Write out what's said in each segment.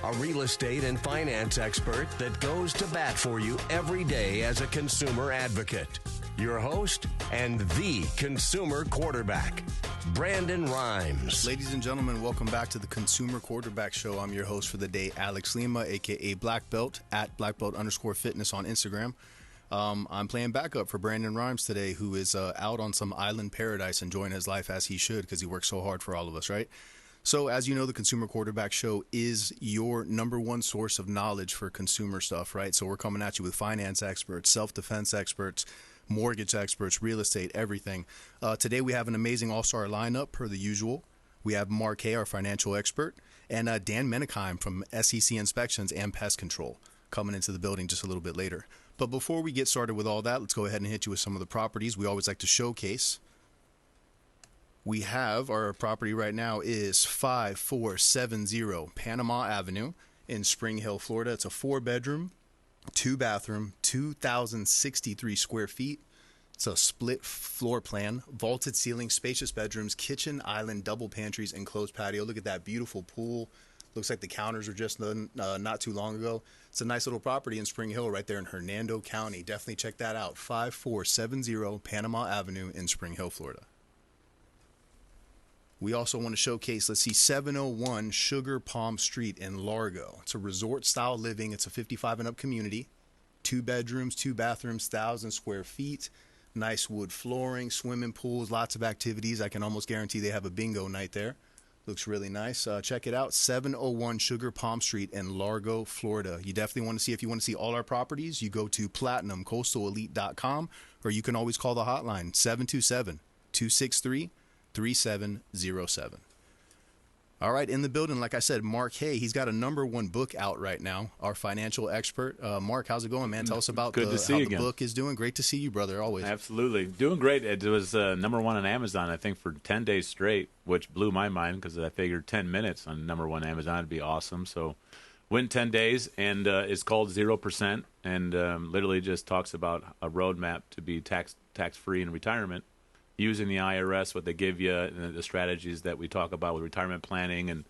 a real estate and finance expert that goes to bat for you every day as a consumer advocate. Your host and the consumer quarterback, Brandon Rhymes. Ladies and gentlemen, welcome back to the Consumer Quarterback Show. I'm your host for the day, Alex Lima, a.k.a. BlackBelt, at BlackBelt_fitness on Instagram. I'm playing backup for Brandon Rhymes today, who is out on some island paradise enjoying his life as he should because he works so hard for all of us, right? So as you know, the Consumer Quarterback Show is your number one source of knowledge for consumer stuff, right? So we're coming at you with finance experts, self-defense experts, mortgage experts, real estate, everything. Today we have an amazing all-star lineup per the usual. We have Mark Haye, our financial expert, and Dan Menekheim from SEC Inspections and Pest Control coming into the building just a little bit later. But before we get started with all that, let's go ahead and hit you with some of the properties we always like to showcase. We have our property right now is 5470 Panama Avenue in Spring Hill, Florida. It's a 4-bedroom, 2-bathroom, 2,063 square feet. It's a split floor plan, vaulted ceiling, spacious bedrooms, kitchen, island, double pantries, enclosed patio. Look at that beautiful pool. Looks like the counters were just done not too long ago. It's a nice little property in Spring Hill right there in Hernando County. Definitely check that out. 5470 Panama Avenue in Spring Hill, Florida. We also want to showcase, 701 Sugar Palm Street in Largo. It's a resort-style living. It's a 55 and up community. 2 bedrooms, 2 bathrooms, 1,000 square feet. Nice wood flooring, swimming pools, lots of activities. I can almost guarantee they have a bingo night there. Looks really nice. Check it out, 701 Sugar Palm Street in Largo, Florida. You definitely want to see, if you want to see all our properties, you go to platinumcoastalelite.com, or you can always call the hotline, 727-263-3707. All right, in the building, like I said, Mark Haye. He's got a #1 book out right now, our financial expert. Mark, how's it going, man? Tell us about how the book is doing. Great to see you, brother, always. Absolutely. Doing great. It was #1 on Amazon, I think, for 10 days straight, which blew my mind because I figured 10 minutes on #1 Amazon would be awesome. So went 10 days, and it's called 0%, and literally just talks about a roadmap to be tax-free in retirement, using the IRS, what they give you, and the strategies that we talk about with retirement planning. And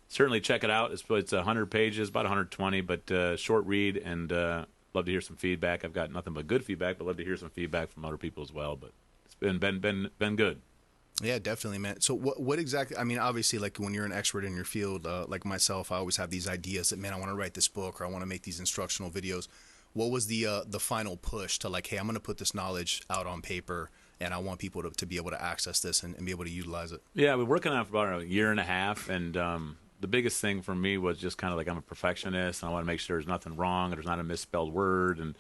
certainly check it out. It's 100 pages, about 120, but short read, and love to hear some feedback. I've got nothing but good feedback, but love to hear some feedback from other people as well. But it's been good. Yeah, definitely, man. So what exactly, I mean, obviously, like when you're an expert in your field, like myself, I always have these ideas that, man, I want to write this book or I want to make these instructional videos. What was the final push to, like, hey, I'm going to put this knowledge out on paper, and I want people to be able to access this and be able to utilize it? Yeah, we're working on it for about a year and a half, and the biggest thing for me was just kind of like, I'm a perfectionist, and I want to make sure there's nothing wrong, there's not a misspelled word, and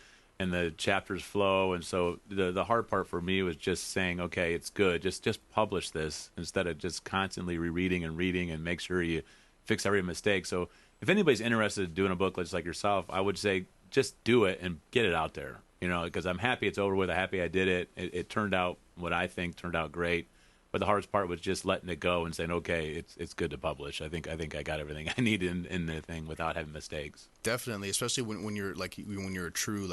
the chapters flow. And so the hard part for me was just saying, okay, it's good, just publish this instead of just constantly rereading and reading, and make sure you fix every mistake. So if anybody's interested in doing a book like yourself, I would say just do it and get it out there. Because I'm happy it's over with. I'm happy I did it. It turned out what I think turned out great. But the hardest part was just letting it go and saying, okay, it's good to publish. I think I got everything I need in the thing without having mistakes. Definitely, especially when you're a true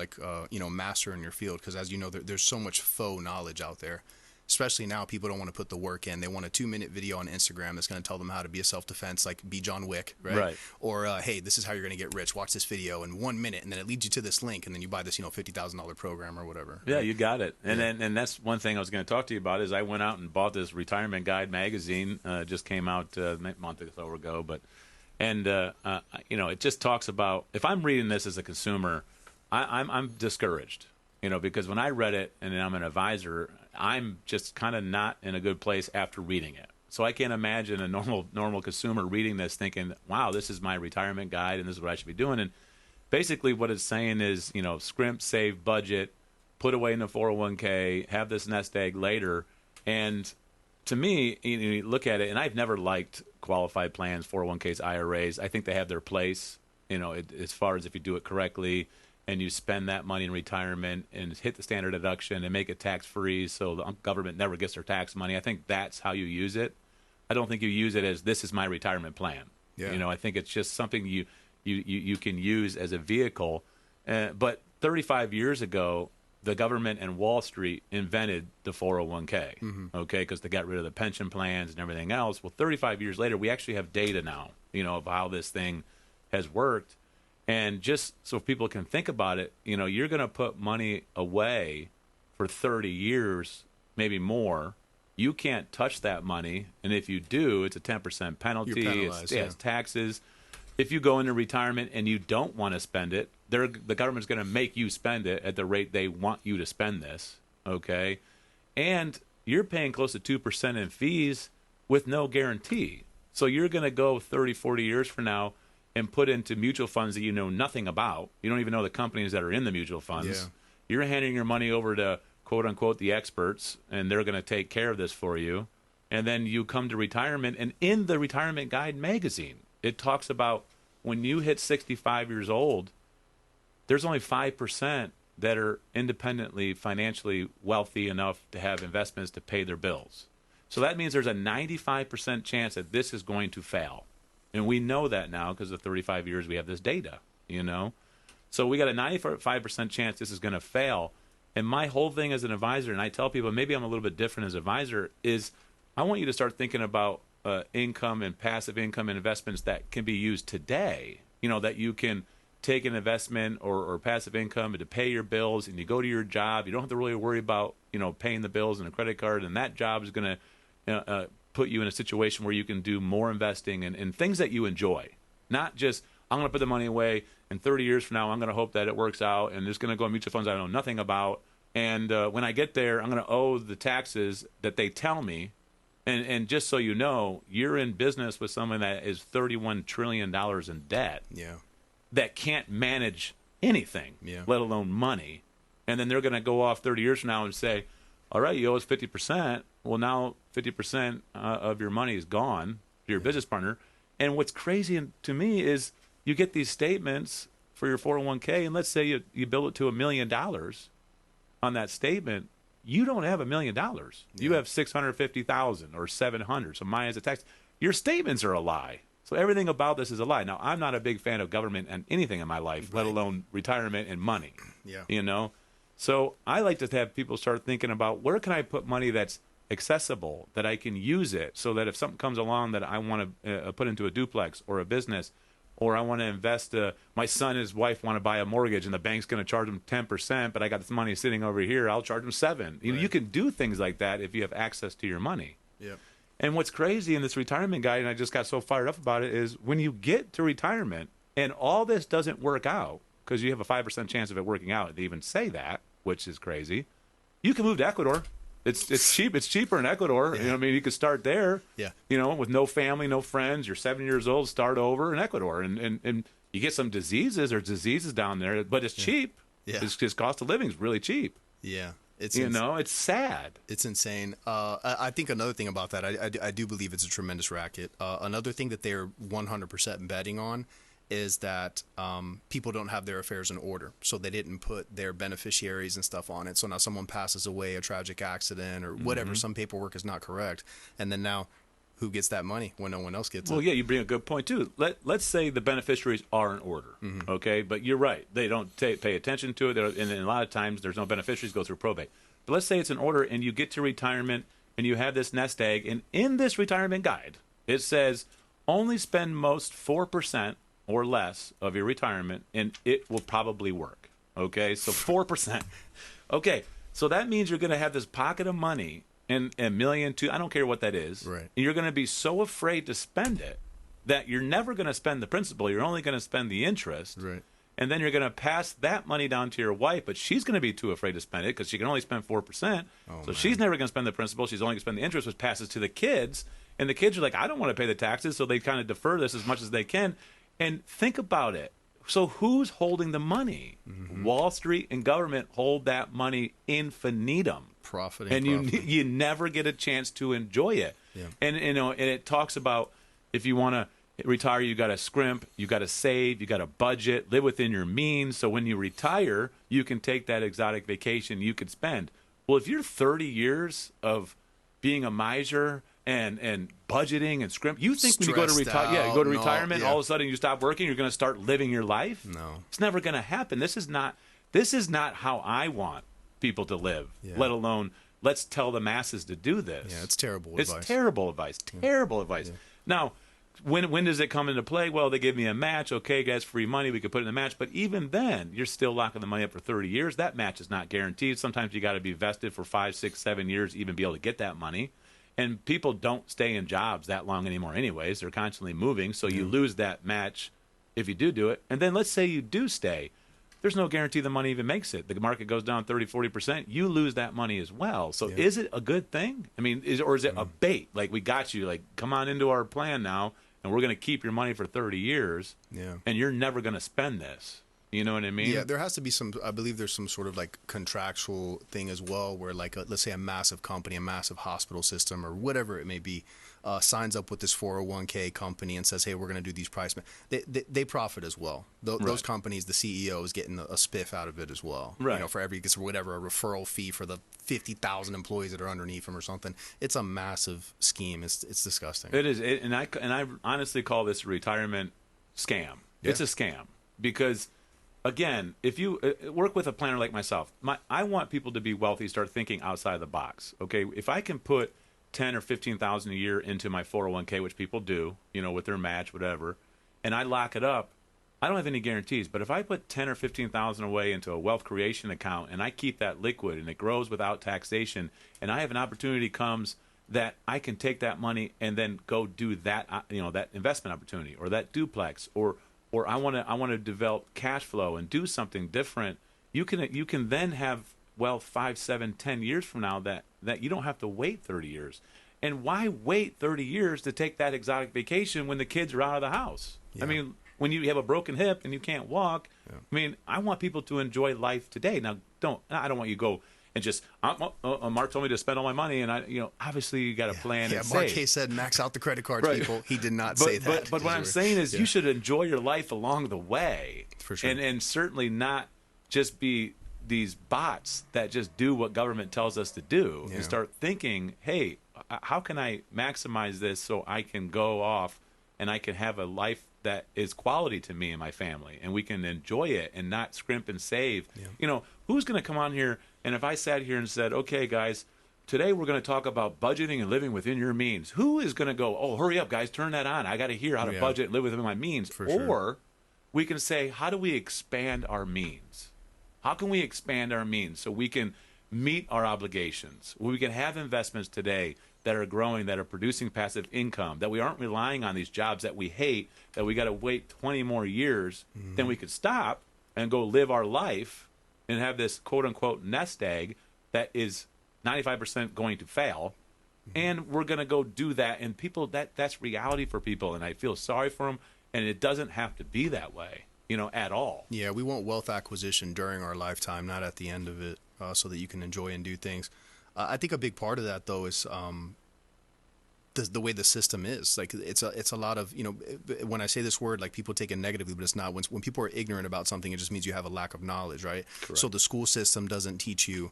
master in your field. Because as you know, there's so much faux knowledge out there. Especially now, people don't want to put the work in. They want a 2-minute video on Instagram that's going to tell them how to be a self-defense, like be John Wick, right? Or, hey, this is how you're going to get rich. Watch this video in 1 minute, and then it leads you to this link, and then you buy this, $50,000 program or whatever. Yeah, right? You got it. And then that's one thing I was going to talk to you about is I went out and bought this Retirement Guide magazine. Just came out a month or so ago, it just talks about, if I'm reading this as a consumer, I'm discouraged. Because when I read it, and I'm an advisor, I'm just kind of not in a good place after reading it. So I can't imagine a normal consumer reading this thinking, wow, this is my retirement guide and this is what I should be doing. And basically what it's saying is, scrimp, save, budget, put away in the 401k, have this nest egg later. And to me, you look at it, and I've never liked qualified plans, 401ks, IRAs. I think they have their place, as far as if you do it correctly, and you spend that money in retirement and hit the standard deduction and make it tax-free so the government never gets their tax money. I think that's how you use it. I don't think you use it as, this is my retirement plan. Yeah. I think it's just something you can use as a vehicle. But 35 years ago, the government and Wall Street invented the 401k, okay, because they got rid of the pension plans and everything else. Well, 35 years later, we actually have data now, of how this thing has worked. And just so people can think about it, you're going to put money away for 30 years, maybe more. You can't touch that money. And if you do, it's a 10% penalty. You're penalized, it's taxes. If you go into retirement and you don't want to spend it, the government's going to make you spend it at the rate they want you to spend this, okay? And you're paying close to 2% in fees with no guarantee. So you're going to go 30, 40 years from now and put into mutual funds that you know nothing about. You don't even know the companies that are in the mutual funds. Yeah. You're handing your money over to, quote unquote, the experts, and they're going to take care of this for you. And then you come to retirement, and in the Retirement Guide magazine, it talks about when you hit 65 years old, there's only 5% that are independently financially wealthy enough to have investments to pay their bills. So that means there's a 95% chance that this is going to fail. And we know that now because of 35 years we have this data, So we got a 95% chance this is going to fail. And my whole thing as an advisor, and I tell people, maybe I'm a little bit different as an advisor, is I want you to start thinking about income and passive income and investments that can be used today, that you can take an investment or passive income to pay your bills, and you go to your job. You don't have to really worry about, paying the bills and a credit card, and that job is going to put you in a situation where you can do more investing and things that you enjoy. Not just, I'm going to put the money away, and 30 years from now, I'm going to hope that it works out, and it's going to go in mutual funds I know nothing about. And when I get there, I'm going to owe the taxes that they tell me. And just so you know, you're in business with someone that is $31 trillion in debt. Yeah. That can't manage anything, let alone money. And then they're going to go off 30 years from now and say, all right, you owe us 50%. Well, now 50% of your money is gone to your business partner. And what's crazy to me is you get these statements for your 401k, and let's say you bill it to $1 million on that statement. You don't have $1 million. You have 650,000 or 700. So mine is a tax. Your statements are a lie. So everything about this is a lie. Now, I'm not a big fan of government and anything in my life, let alone retirement and money. Yeah. So I like to have people start thinking about where can I put money that's accessible, that I can use it, so that if something comes along that I want to put into a duplex or a business, or I want to invest, my son and his wife want to buy a mortgage and the bank's going to charge them 10%, but I got this money sitting over here, I'll charge them 7%. You can do things like that if you have access to your money. Yep. And what's crazy in this retirement guide, and I just got so fired up about it, is when you get to retirement and all this doesn't work out, because you have a 5% chance of it working out, they even say that, which is crazy, you can move to Ecuador. It's cheap. It's cheaper in Ecuador. Yeah. You could start there. Yeah. With no family, no friends. You're 7 years old. Start over in Ecuador, and you get some diseases. There's diseases down there, but it's cheap. Yeah. His cost of living is really cheap. Yeah. It's it's sad. It's insane. I think another thing about that, I do believe it's a tremendous racket. Another thing that they're 100% betting on is that people don't have their affairs in order. So they didn't put their beneficiaries and stuff on it. So now someone passes away, a tragic accident or whatever, some paperwork is not correct. And then now who gets that money when no one else gets it? Well, yeah, you bring a good point, too. Let's say the beneficiaries are in order, okay? But you're right. They don't pay attention to it. And a lot of times there's no beneficiaries, go through probate. But let's say it's in order and you get to retirement and you have this nest egg. And in this retirement guide, it says only spend most 4% or less of your retirement, and it will probably work. Okay, so 4%. Okay, so that means you're going to have this pocket of money, and $1 million, $2 million, I don't care what that is. Right. And you're going to be so afraid to spend it that you're never going to spend the principal. You're only going to spend the interest. Right. And then you're going to pass that money down to your wife, but she's going to be too afraid to spend it because she can only spend 4%. So she's never going to spend the principal. She's only going to spend the interest, which passes to the kids. And the kids are like, I don't want to pay the taxes, so they kind of defer this as much as they can. And think about it. So who's holding the money? Wall Street and government hold that money infinitum. Profiting. And you never get a chance to enjoy it. Yeah. And and it talks about if you want to retire, you got to scrimp, you got to save, you got to budget, live within your means. So when you retire, you can take that exotic vacation you could spend. Well, if you're 30 years of being a miser and budgeting and scrimp, you think when you go to retirement, all of a sudden you stop working, you're going to start living your life? No. It's never going to happen. This is not how I want people to live, let alone let's tell the masses to do this. Yeah, it's terrible advice. It's terrible advice. Terrible advice. Yeah. Now, when does it come into play? Well, they give me a match. Okay, guys, free money. We could put it in the match. But even then, you're still locking the money up for 30 years. That match is not guaranteed. Sometimes you got to be vested for 5, 6, 7 years to even be able to get that money. And people don't stay in jobs that long anymore anyways. They're constantly moving. So you lose that match if you do it. And then let's say you do stay. There's no guarantee the money even makes it. The market goes down 30, 40%. You lose that money as well. So is it a good thing? I mean, or is it a bait? Like, we got you. Like, come on into our plan now, and we're going to keep your money for 30 years, and you're never going to spend this. You know what I mean? Yeah, there has to be some, I believe there's some sort of like contractual thing as well where like, let's say a massive company, a massive hospital system or whatever it may be, signs up with this 401k company and says, hey, we're going to do these price. They profit as well. Those companies, the CEO is getting a spiff out of it as well. Right. You know, for every, whatever, a referral fee for the 50,000 employees that are underneath him or something. It's a massive scheme. It's disgusting. It is. And I honestly call this a retirement scam. Yeah. It's a scam because, again, if you work with a planner like myself, I want people to be wealthy, start thinking outside the box. Okay, if I can put 10 or 15,000 a year into my 401k, which people do, you know, with their match, whatever, and I lock it up, I don't have any guarantees. But if I put 10 or 15,000 away into a wealth creation account and I keep that liquid and it grows without taxation, and I have an opportunity comes that I can take that money and then go do that, you know, that investment opportunity or that duplex or I want to develop cash flow and do something different. You can then have wealth 5, 7, 10 years from now that you don't have to wait 30 years. And why wait 30 years to take that exotic vacation when the kids are out of the house? Yeah. I mean, when you have a broken hip and you can't walk, I mean, I want people to enjoy life today. Now, I don't want you to go and just Mark told me to spend all my money, and obviously you got to plan and Mark save. Haye said max out the credit cards, people. He did not say that. But what I'm saying is you should enjoy your life along the way, for sure, and certainly not just be these bots that just do what government tells us to do, and start thinking, hey, how can I maximize this so I can go off and I can have a life that is quality to me and my family, and we can enjoy it and not scrimp and save. You know, who's going to come on here? And if I sat here and said, okay, guys, today we're going to talk about budgeting and living within your means, who is going to go, oh, hurry up, guys, turn that on. I got to hear how to budget and live within my means. Or we can say, how do we expand our means? How can we expand our means so we can meet our obligations? We can have investments today that are growing, that are producing passive income, that we aren't relying on these jobs that we hate, that we got to wait 20 more years, then we could stop and go live our life and have this quote-unquote nest egg that is 95% going to fail, and we're going to go do that. And people, that's reality for people, and I feel sorry for them, and it doesn't have to be that way, at all. Yeah, we want wealth acquisition during our lifetime, not at the end of it, so that you can enjoy and do things. I think a big part of that, though, is the way the system is. Like it's a lot of, when I say this word, like people take it negatively, but it's not. When people are ignorant about something, it just means you have a lack of knowledge, right? Correct. So the school system doesn't teach you,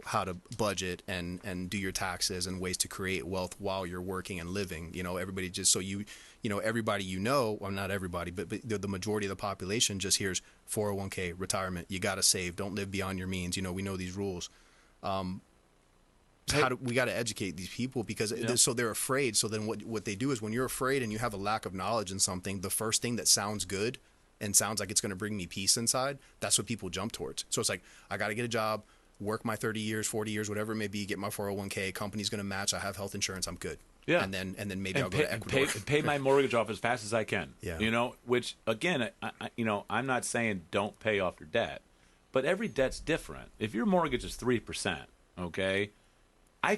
how to budget and do your taxes and ways to create wealth while you're working and living. Everybody just, so everybody, well, not everybody, but the majority of the population just hears 401k, retirement, you got to save, don't live beyond your means. We know these rules. We got to educate these people because so they're afraid. So then what they do is when you're afraid and you have a lack of knowledge in something, the first thing that sounds good and sounds like it's going to bring me peace inside, that's what people jump towards. So it's like, I got to get a job, work my 30 years, 40 years, whatever it may be, get my 401k, company's going to match, I have health insurance, I'm good. Yeah. And then maybe I'll go to Ecuador. Pay my mortgage off as fast as I can. Yeah. Which again, I'm not saying don't pay off your debt, but every debt's different. If your mortgage is 3%, okay,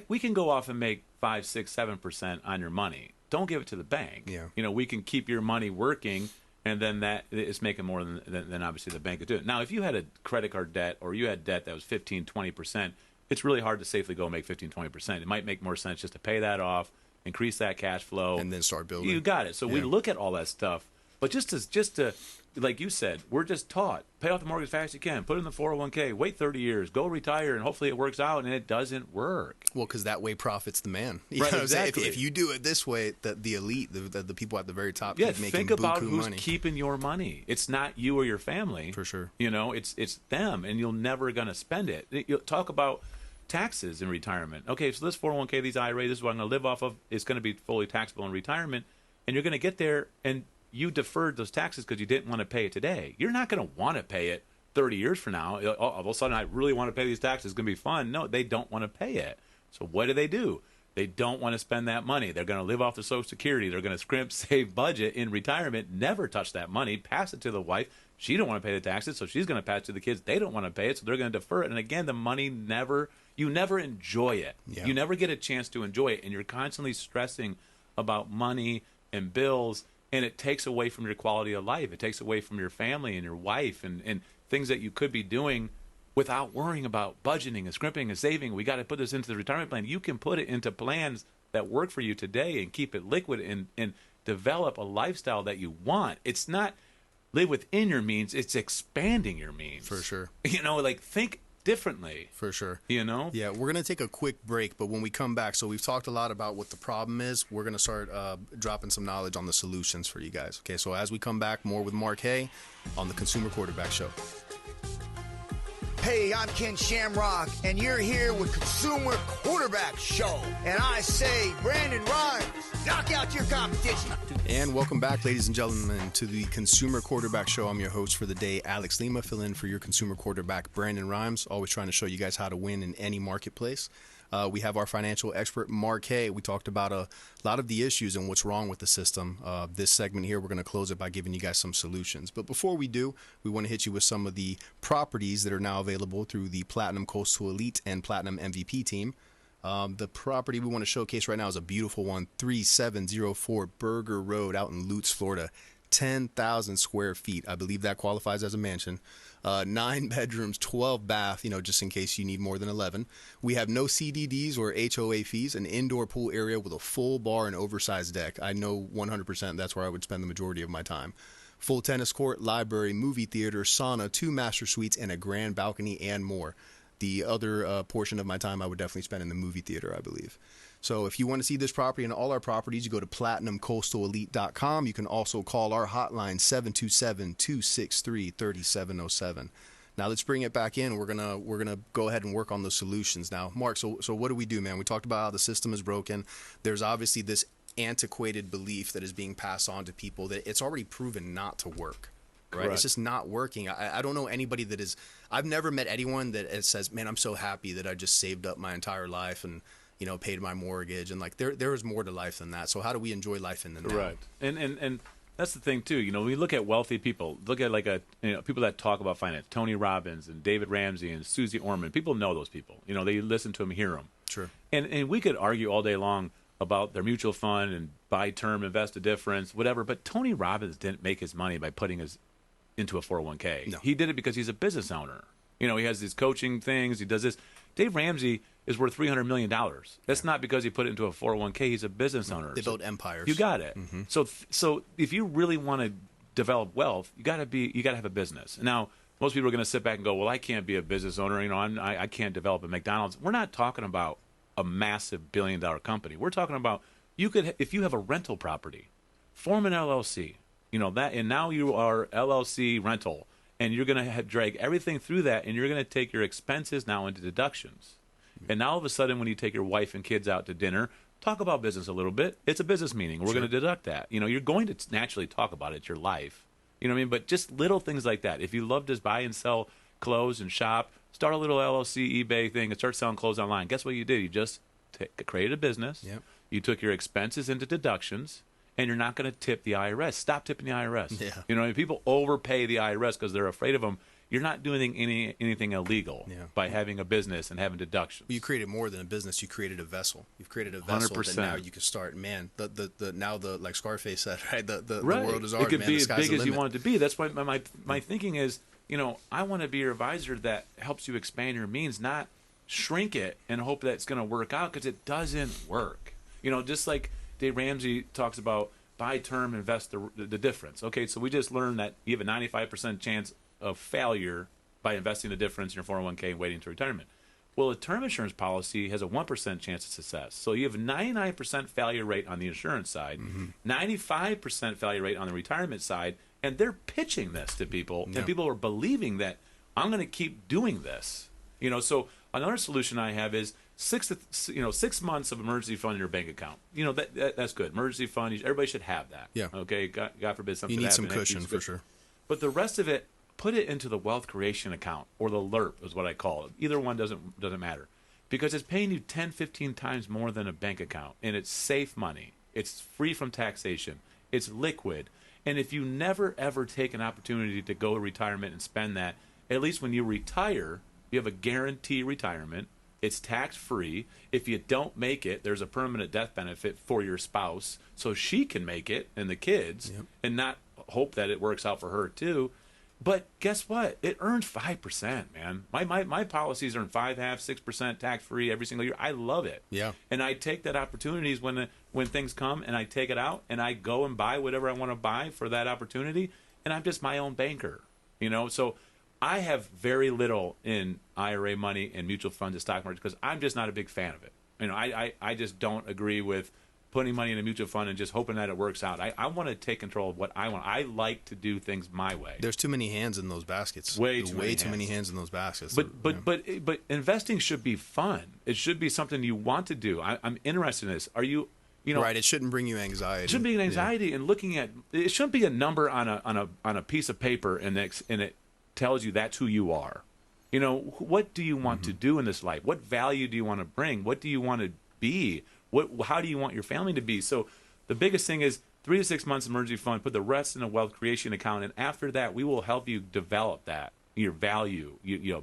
we can go off and make 5, 6, 7% on your money. Don't give it to the bank. Yeah. We can keep your money working, and then that is making more than obviously the bank could do it. Now, if you had a credit card debt or you had debt that was 15, 20%, it's really hard to safely go make 15, 20%. It might make more sense just to pay that off, increase that cash flow, and then start building. You got it. So we look at all that stuff, but just to like you said, we're just taught, pay off the mortgage as fast as you can, put it in the 401k, wait 30 years, go retire, and hopefully it works out, and it doesn't work. Well, because that way profits the man. Right, exactly. If you do it this way, the elite, the people at the very top, keep making think about who's money. Keeping your money. It's not you or your family. For sure. It's them, and you're never going to spend it. You'll talk about taxes in retirement. Okay, so this 401k, these IRA, this is what I'm going to live off of. It's going to be fully taxable in retirement. and you're going to get there and you deferred those taxes because you didn't want to pay it today. You're not going to want to pay it 30 years from now. All of a sudden, I really want to pay these taxes. It's going to be fun. No, they don't want to pay it. So what do? They don't want to spend that money. They're going to live off their Social Security. They're going to scrimp, save, budget in retirement, never touch that money, pass it to the wife. She don't want to pay the taxes, so she's going to pass it to the kids. They don't want to pay it, so they're going to defer it. And again, the money you never enjoy it. Yeah. You never get a chance to enjoy it, and you're constantly stressing about money and bills, and it takes away from your quality of life. It takes away from your family and your wife and things that you could be doing without worrying about budgeting and scrimping and saving. We got to put this into the retirement plan. You can put it into plans that work for you today and keep it liquid and develop a lifestyle that you want. It's not live within your means. It's expanding your means. For sure. Think differently. For sure. Yeah, we're going to take a quick break, but when we come back, so we've talked a lot about what the problem is. We're going to start dropping some knowledge on the solutions for you guys. Okay, so as we come back, more with Mark Haye on the Consumer Quarterback Show. Hey, I'm Ken Shamrock, and you're here with Consumer Quarterback Show. And I say, Brandon Rhymes, knock out your competition. And welcome back, ladies and gentlemen, to the Consumer Quarterback Show. I'm your host for the day, Alex Lima, fill in for your consumer quarterback, Brandon Rhymes, always trying to show you guys how to win in any marketplace. We have our financial expert, Mark Haye. We talked about a lot of the issues and what's wrong with the system. This segment here, we're going to close it by giving you guys some solutions. But before we do, we want to hit you with some of the properties that are now available through the Platinum Coastal Elite and Platinum MVP team. The property we want to showcase right now is a beautiful one, 3704 Burger Road out in Lutz, Florida. 10,000 square feet. I believe that qualifies as a mansion. 9 bedrooms, 12 bath, just in case you need more than 11. We have no CDDs or HOA fees, an indoor pool area with a full bar and oversized deck. I know 100% that's where I would spend the majority of my time. Full tennis court, library, movie theater, sauna, 2 master suites, and a grand balcony and more. The other portion of my time I would definitely spend in the movie theater, I believe. So if you want to see this property and all our properties, you go to platinumcoastalelite.com. You can also call our hotline, 727-263-3707. Now let's bring it back in. We're gonna go ahead and work on the solutions now. Mark, so what do we do, man? We talked about how the system is broken. There's obviously this antiquated belief that is being passed on to people that it's already proven not to work. Right? Correct. It's just not working. I don't know anybody that is. I've never met anyone that says, "Man, I'm so happy that I just saved up my entire life and paid my mortgage." And like there is more to life than that. So how do we enjoy life in the now? Right. And that's the thing too. When we look at wealthy people, look at people that talk about finance, Tony Robbins and David Ramsey and Susie Orman. People know those people. They listen to them, hear them. Sure. And we could argue all day long about their mutual fund and buy term, invest a difference, whatever. But Tony Robbins didn't make his money by putting his into a 401k. No. He did it because he's a business owner. He has these coaching things. He does this. Dave Ramsey is worth $300 million. That's not because he put it into a 401k. He's a business owner. They built empires. You got it. Mm-hmm. So if you really want to develop wealth, you got to have a business. Now, most people are going to sit back and go, "Well, I can't be a business owner. I can't develop a McDonald's." We're not talking about a massive billion-dollar company. We're talking about if you have a rental property, form an LLC. And now you are LLC rental, and you're going to drag everything through that, and you're going to take your expenses now into deductions. And now all of a sudden, when you take your wife and kids out to dinner, talk about business a little bit. It's a business meeting. We're going to deduct that. You're going to naturally talk about it. It's your life. You know what I mean? But just little things like that. If you love to buy and sell clothes and shop, start a little LLC eBay thing and start selling clothes online. Guess what you did? You just created a business. Yep. You took your expenses into deductions. And you're not going to tip the IRS. Stop tipping the IRS. Yeah. People overpay the IRS because they're afraid of them. You're not doing anything illegal by having a business and having deductions. Well, you created more than a business. You created a vessel. You've created a vessel 100%. that now you can start. Man, the like Scarface said, right? The right. world is ours. It could man. be The as sky's big the as you limit. want it to be. That's why my thinking is, I want to be your advisor that helps you expand your means, not shrink it and hope that it's going to work out, because it doesn't work. Just like Dave Ramsey talks about, buy term, invest the difference. Okay, so we just learned that you have a 95% chance of failure by investing the difference in your 401k and waiting to retirement. Well, a term insurance policy has a 1% chance of success. So you have a 99% failure rate on the insurance side, 95% failure rate on the retirement side, and they're pitching this to people, and people are believing that I'm going to keep doing this. So another solution I have is 6 months of emergency fund in your bank account. That's good. Emergency fund, everybody should have that. Yeah. Okay. God forbid something. You need happen. some cushion for sure. But the rest of it, put it into the wealth creation account, or the LERP is what I call it. Either one doesn't matter, because it's paying you 10, 15 times more than a bank account, and it's safe money. It's free from taxation. It's liquid. And if you never, ever take an opportunity to go to retirement and spend that, at least when you retire, you have a guaranteed retirement. It's tax-free. If you don't make it, there's a permanent death benefit for your spouse, so she can make it and the kids, and not hope that it works out for her too. But guess what? It earns 5%, man. My policies earn 5.5%, 6% tax-free every single year. I love it. Yeah. And I take that opportunities when things come, and I take it out, and I go and buy whatever I want to buy for that opportunity, and I'm just my own banker. So I have very little in IRA money and mutual funds and stock market because I'm just not a big fan of it. I just don't agree with putting money in a mutual fund and just hoping that it works out. I want to take control of what I want. I like to do things my way. There's too many hands in those baskets. Way too many hands in those baskets. But investing should be fun. It should be something you want to do. I'm interested in this. Are you? Right. It shouldn't bring you anxiety. It shouldn't be an anxiety. And looking at it shouldn't be a number on a piece of paper and it tells you that's who you are. What do you want to do in this life? What value do you want to bring? What do you want to be? How do you want your family to be? So the biggest thing is 3 to 6 months emergency fund, put the rest in a wealth creation account. And after that, we will help you develop that, your value,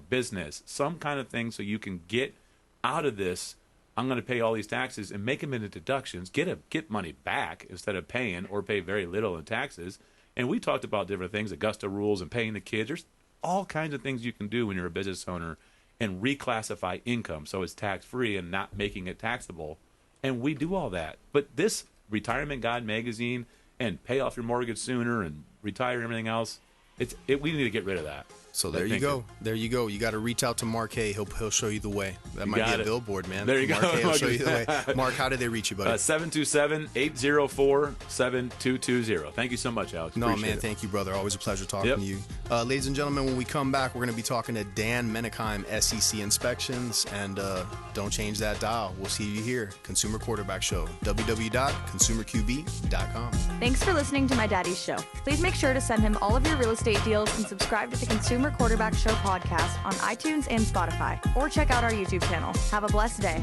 business, some kind of thing so you can get out of this. I'm going to pay all these taxes and make them into deductions, get money back instead of paying or pay very little in taxes. And we talked about different things, Augusta rules and paying the kids. There's all kinds of things you can do when you're a business owner and reclassify income so it's tax-free and not making it taxable. And we do all that. But this Retirement Guide magazine and pay off your mortgage sooner and retire and everything else, we need to get rid of that. So there you go. There you go. You got to reach out to Mark Haye. He'll show you the way. That might be a billboard, man. There you Mark go. Haye will show you the way. Mark, how do they reach you, buddy? 727-804-7220. Thank you so much, Alex. No, Appreciate man. it. Thank you, brother. Always a pleasure talking to you. Ladies and gentlemen, when we come back, we're going to be talking to Dan Menekheim, SEC Inspections, and don't change that dial. We'll see you here. Consumer Quarterback Show, www.consumerqb.com. Thanks for listening to My Daddy's Show. Please make sure to send him all of your real estate deals and subscribe to the Consumer Quarterback Show podcast on iTunes and Spotify, or check out our YouTube channel. Have a blessed day.